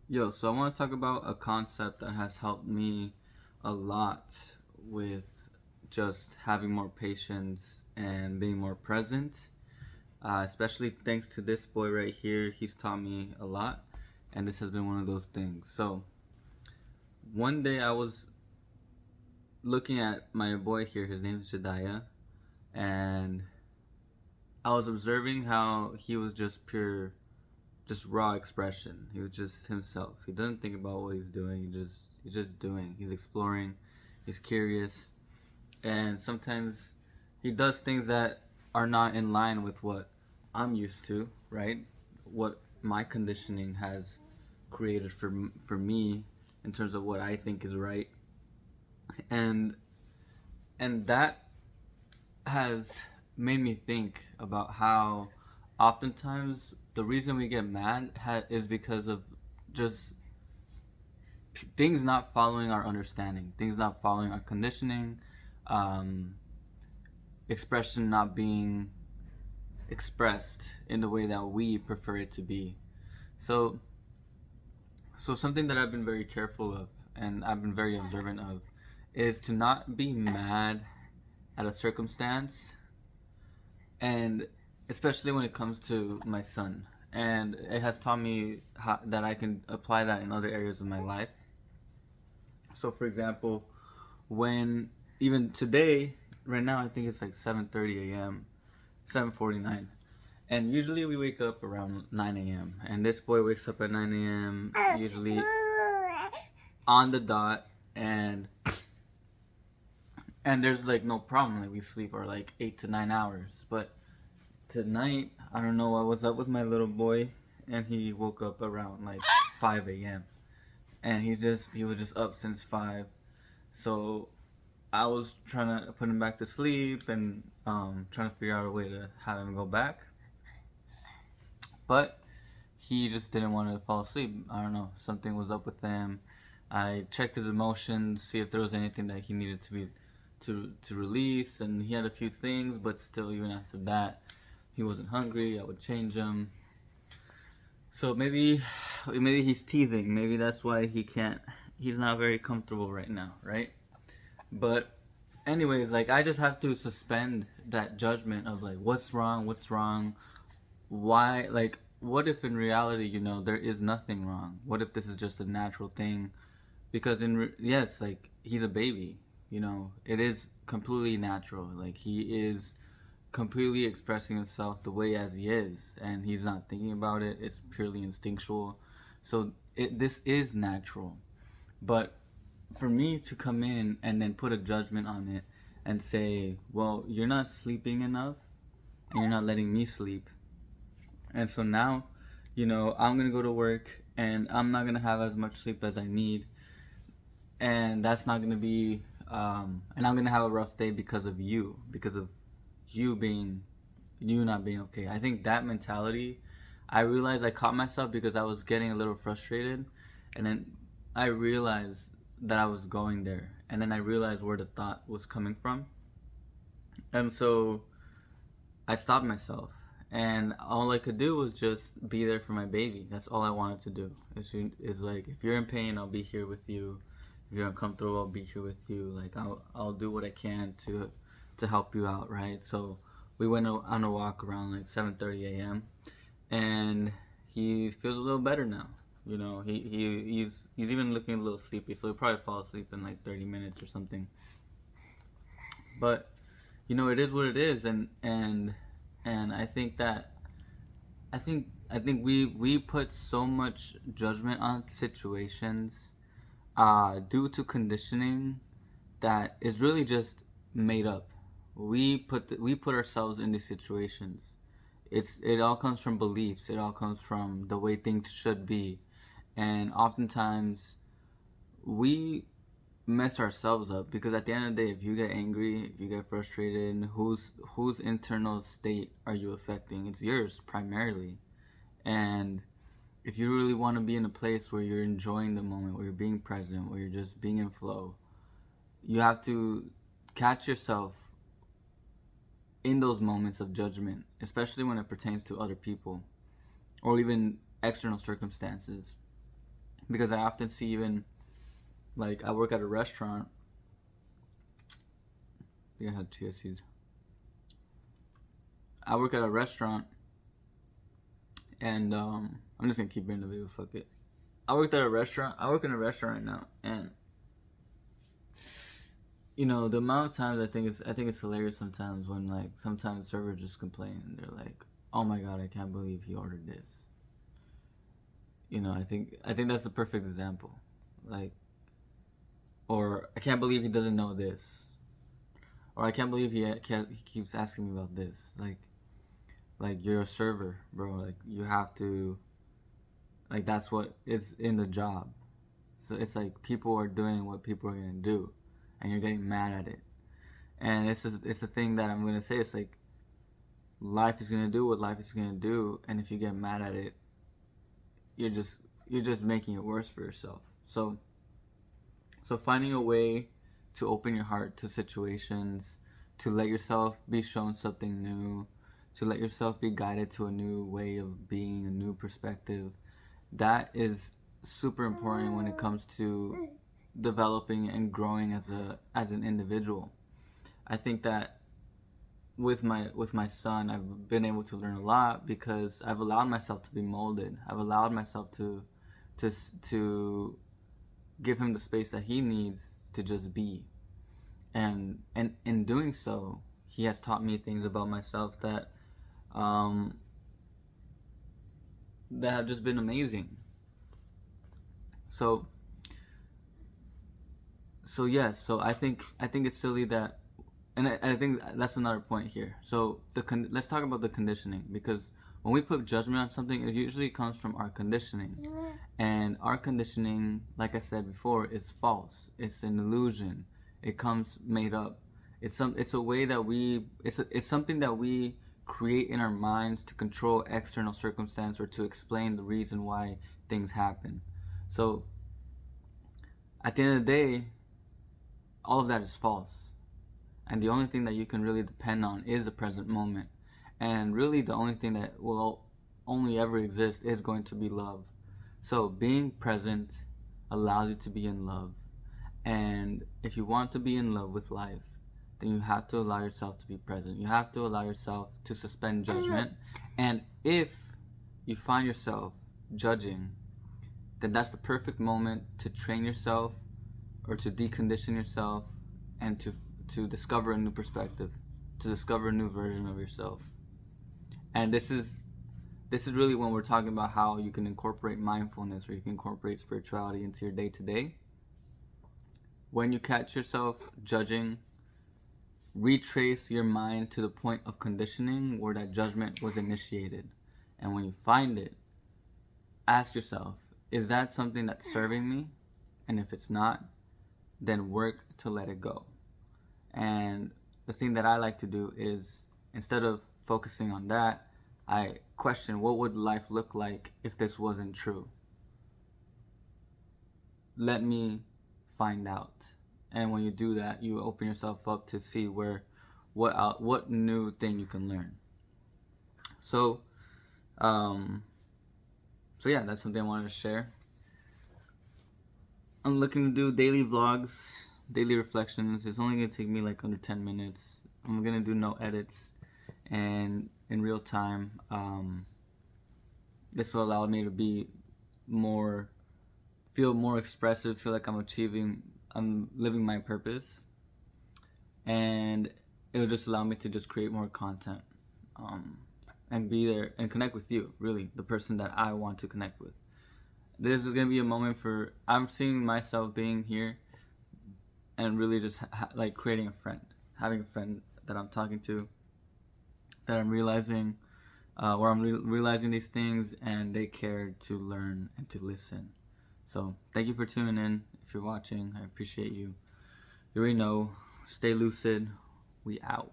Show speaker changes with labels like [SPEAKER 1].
[SPEAKER 1] Yo, so I want to talk about a concept that has helped me a lot with just having more patience and being more present. Especially thanks to this boy right here. He's taught me a lot, and this has been one of those things. So, one day I was looking at my boy here, his name is Jediah, and I was observing how he was just pure, just raw expression. He was just himself. He doesn't think about what he's doing. He's just doing. He's exploring. He's curious, and sometimes he does things that are not in line with what I'm used to, right? What my conditioning has created for me in terms of what I think is right, and that has made me think about how oftentimes the reason we get mad is because of just things not following our understanding, things not following our conditioning, um, expression not being expressed in the way that we prefer it to be. So, so something that I've been very careful of and I've been very observant of is to not be mad at a circumstance, and especially when it comes to my son. And it has taught me that I can apply that in other areas of my life. So, for example, when even today, right now, I think it's like 7:30 a.m., 7:49, and usually we wake up around 9 a.m. And this boy wakes up at 9 a.m. usually on the dot, and there's like no problem. Like we sleep our like 8 to 9 hours. But tonight, I don't know what was up with my little boy, and he woke up around like 5 a.m. and he was just up since 5. So I was trying to put him back to sleep and trying to figure out a way to have him go back, but he just didn't want to fall asleep. I don't know, something was up with him. I checked his emotions, see if there was anything that he needed to release, and he had a few things, but still, even after that, he wasn't hungry. I would change him. So maybe he's teething. Maybe that's why he can't. He's not very comfortable right now, right? But anyways, like I just have to suspend that judgment of like what's wrong, why, like what if in reality, there is nothing wrong? What if this is just a natural thing? Because yes, like he's a baby, it is completely natural. Like he is completely expressing himself the way as he is, and he's not thinking about it. It's purely instinctual. So this is natural. But for me to come in and then put a judgment on it and say, well, you're not sleeping enough and you're not letting me sleep. And so now, I'm going to go to work and I'm not going to have as much sleep as I need. And that's not going to be, and I'm going to have a rough day because of you being, you not being okay. I think that mentality, I realized I caught myself because I was getting a little frustrated. And then I realized that I was going there. And then I realized where the thought was coming from. And so I stopped myself. And all I could do was just be there for my baby. That's all I wanted to do. Is like, if you're in pain, I'll be here with you. If you're uncomfortable, I'll be here with you. Like, I'll do what I can to help you out, right? So we went on a walk around like 7:30 a.m. and he feels a little better now. He's even looking a little sleepy, so he'll probably fall asleep in like 30 minutes or something. But it is what it is, and I think we put so much judgment on situations due to conditioning that is really just made up. We put ourselves in these situations. It all comes from beliefs. It all comes from the way things should be, and oftentimes we mess ourselves up because at the end of the day, if you get angry, if you get frustrated, whose internal state are you affecting? It's yours primarily. And if you really want to be in a place where you're enjoying the moment, where you're being present, where you're just being in flow, you have to catch yourself in those moments of judgment, especially when it pertains to other people or even external circumstances. because I often see, even like I work at a restaurant. I think I had chia seeds. I work at a restaurant, and I'm just gonna keep it in the video. Fuck it. I work in a restaurant right now, and you know, the amount of times I think it's hilarious sometimes when, like, sometimes servers just complain and they're like, "Oh my god, I can't believe he ordered this." You know, I think that's the perfect example. Like, or I can't believe he doesn't know this, or I can't believe he keeps asking me about this. Like you're a server, bro. Like, you have to, like, that's what is in the job. So it's like people are doing what people are gonna do, and you're getting mad at it. And it's a thing that I'm gonna say. It's like life is gonna do what life is gonna do, and if you get mad at it, you're just making it worse for yourself. So finding a way to open your heart to situations, to let yourself be shown something new, to let yourself be guided to a new way of being, a new perspective, that is super important when it comes to developing and growing as an individual. I think that with my son, I've been able to learn a lot because I've allowed myself to be molded. I've allowed myself to give him the space that he needs to just be. And in doing so, he has taught me things about myself that have just been amazing. So yes, so I think it's silly that, and I think that's another point here. So let's talk about the conditioning, because when we put judgment on something, it usually comes from our conditioning, and our conditioning, like I said before, is false. It's an illusion. It comes made up. It's a way that it's something that we create in our minds to control external circumstance, or to explain the reason why things happen. So at the end of the day, all of that is false. And the only thing that you can really depend on is the present moment. And really, the only thing that will only ever exist is going to be love. So being present allows you to be in love. And if you want to be in love with life, then you have to allow yourself to be present. You have to allow yourself to suspend judgment. And if you find yourself judging, then that's the perfect moment to train yourself, or to decondition yourself, and to discover a new perspective, to discover a new version of yourself. And this is really when we're talking about how you can incorporate mindfulness, or you can incorporate spirituality into your day-to-day. When you catch yourself judging, retrace your mind to the point of conditioning where that judgment was initiated. And when you find it, ask yourself, is that something that's serving me? And if it's not, then work to let it go. And the thing that I like to do is, instead of focusing on that, I question, what would life look like if this wasn't true? Let me find out. And when you do that, you open yourself up to see what new thing you can learn. So yeah, that's something I wanted to share. I'm looking to do daily vlogs, daily reflections. It's only gonna take me like under 10 minutes. I'm gonna do no edits and in real time. This will allow me to feel more expressive, feel like I'm living my purpose, and it will just allow me to just create more content, and be there and connect with you, really, the person that I want to connect with. This is gonna be a moment I'm seeing myself being here, and really just like creating a friend, having a friend that I'm talking to, that I'm realizing, where I'm realizing these things, and they care to learn and to listen. So thank you for tuning in. If you're watching, I appreciate you. You already know, stay lucid. We out.